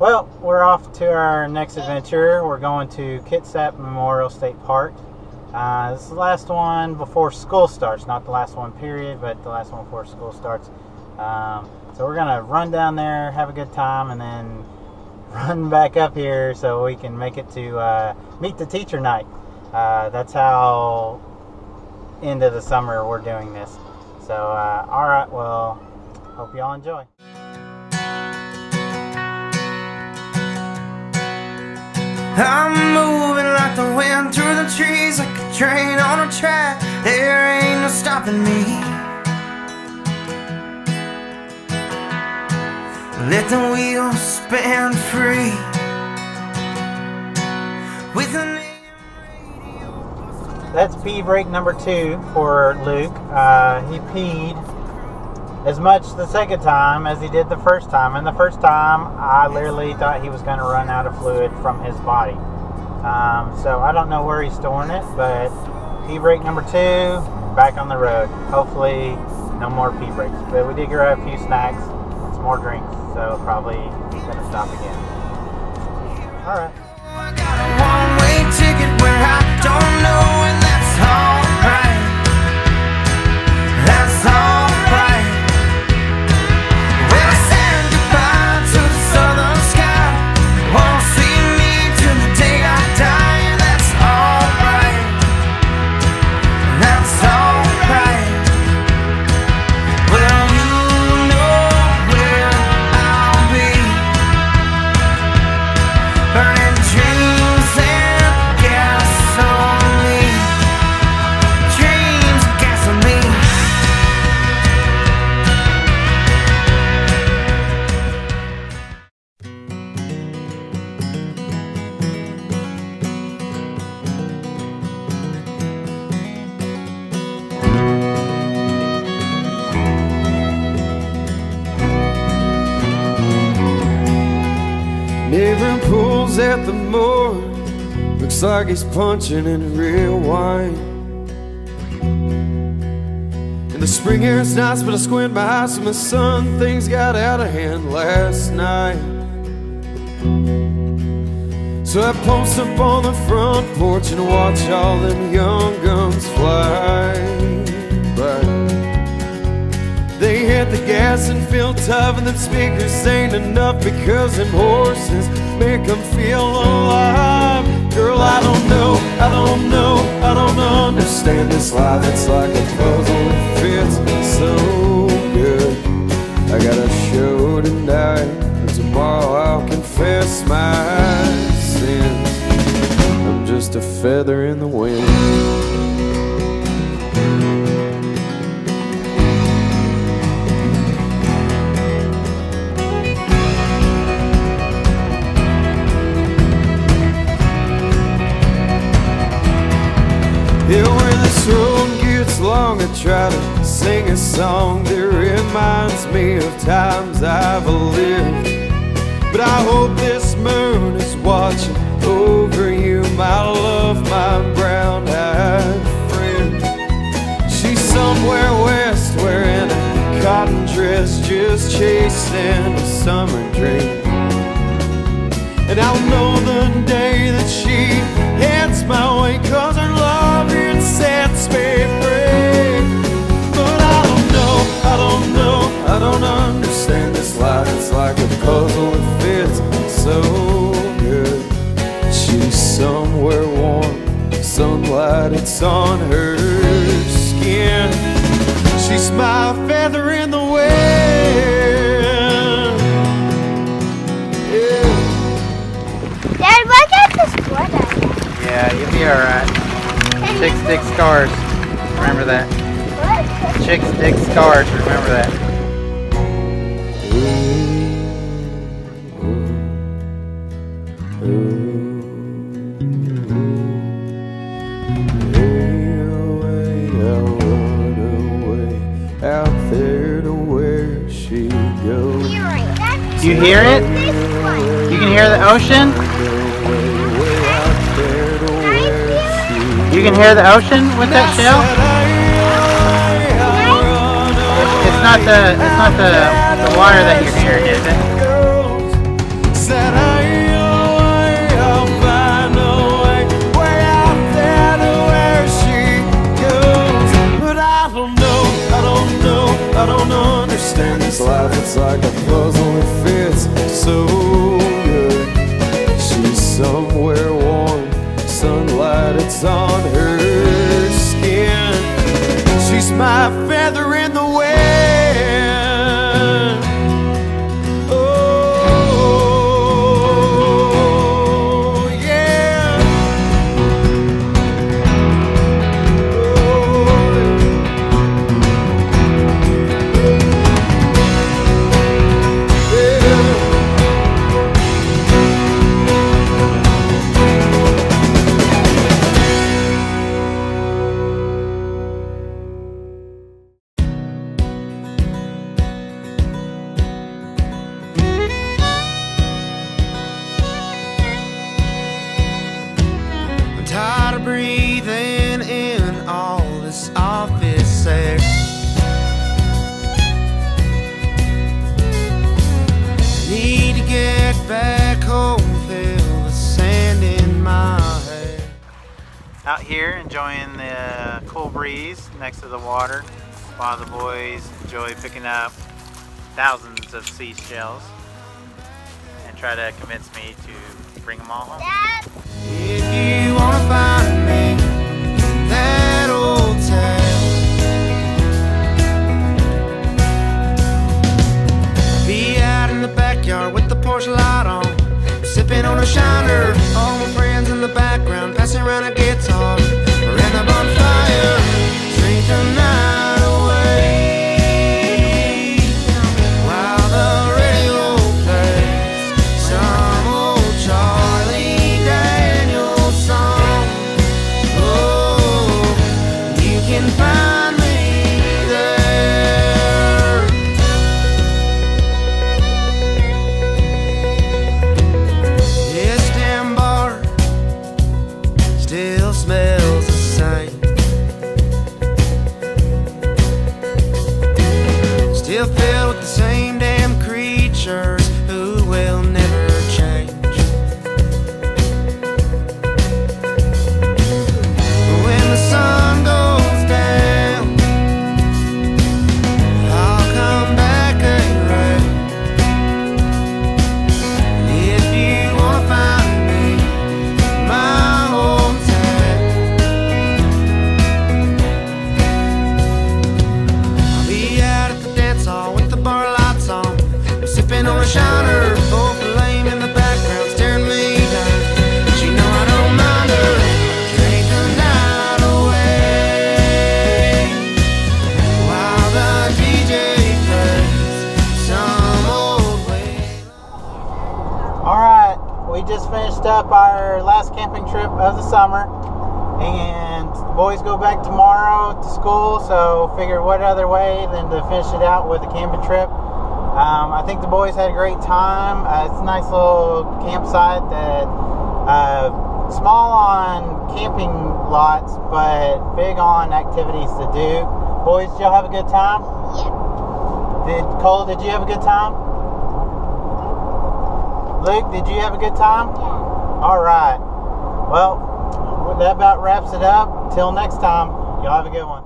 Well, we're off to our next adventure. We're going to Kitsap Memorial State Park. This is the last one before school starts. Not the last one period, but the last one before school starts. So we're going to run down there, have a good time, and then run back up here so we can make it to meet the teacher night. That's how end of the summer we're doing this. So, alright, well, hope y'all enjoy. I'm moving like the wind through the trees, like a train on a track. There ain't no stopping me. Let the wheels spin free. With an That's pee break number 2 for Luke. He peed as much the second time as he did the first time. And the first time, I literally thought he was going to run out of fluid from his body. So I don't know where he's storing it, but pee break number 2, back on the road. Hopefully, no more pee breaks. But we did grab a few snacks, some more drinks, so probably going to stop again. All right. I got a one-way ticket where I don't know, and that's alright. That's alright. Well, I said goodbye to the southern sky. Won't see me till the day I die. That's alright. That's alright. Well, you know where I'll be. Burning dreams and gasoline. Dreams and gasoline. Neighbor pulls at the mower. Looks like he's punching in real wine. And the spring air is nice, but I squint my eyes from the sun. Things got out of hand last night. So I post up on the front porch and watch all them young guns fly by. They hit the gas and feel tough, and them speakers ain't enough because them horses make them feel alive. Girl, I don't know, I don't know, I don't understand this life. It's like a puzzle that fits so good. I got a show tonight, and tomorrow I'll confess my sins. I'm just a feather in the wind. Yeah, when this road gets long, I try to sing a song that reminds me of times I've lived. But I hope this moon is watching over you, my love, my brown-eyed friend. She's somewhere west wearing a cotton dress, just chasing a summer dream. And I'll know the day that she heads my way, 'cause her love, it sets me free. But I don't know, I don't know, I don't understand this life. It's like a puzzle that fits so good. She's somewhere warm, sunlight, it's on her skin. She's my feather in the wind. Yeah. Dad, look at this water. Yeah, you'll be alright. Chicks dig scars. Remember that. What? Chicks dig scars. Remember that. Out there to where she goes. Do you hear it? You can hear the ocean? You can hear the ocean with that shell? It's not the water that you're hearing, is it? Said out here enjoying the cool breeze next to the water while the boys enjoy picking up thousands of seashells and try to convince me to bring them all home. Dad. If you wanna find me in that old town, be out in the backyard with the porch light on, sipping on a shiner. All my friends in the background passing around a guitar. We're in a bonfire, drink the night away while the radio plays some old Charlie Daniels song. Oh, you can find me there. This damn bar still smells the same, still filled with the same damn creatures who will never change. When the sun goes down, I'll come back around. If you wanna find me in my hometown, I'll be out at the dance hall with the bar lights on, sipping on a shiner. Both lame in the background staring me down, but you know I don't mind her. Drink the night away while the DJ plays some old way. Alright, we just finished up our last camping trip of the summer, and the boys go back tomorrow to school, so figured what other way than to finish it out with a camping trip. I think the boys had a great time. It's a nice little campsite that small on camping lots, but big on activities to do. Boys, did y'all have a good time? Yeah. Cole, did you have a good time? Luke, did you have a good time? Yeah. All right. Well, that about wraps it up. Till next time, y'all have a good one.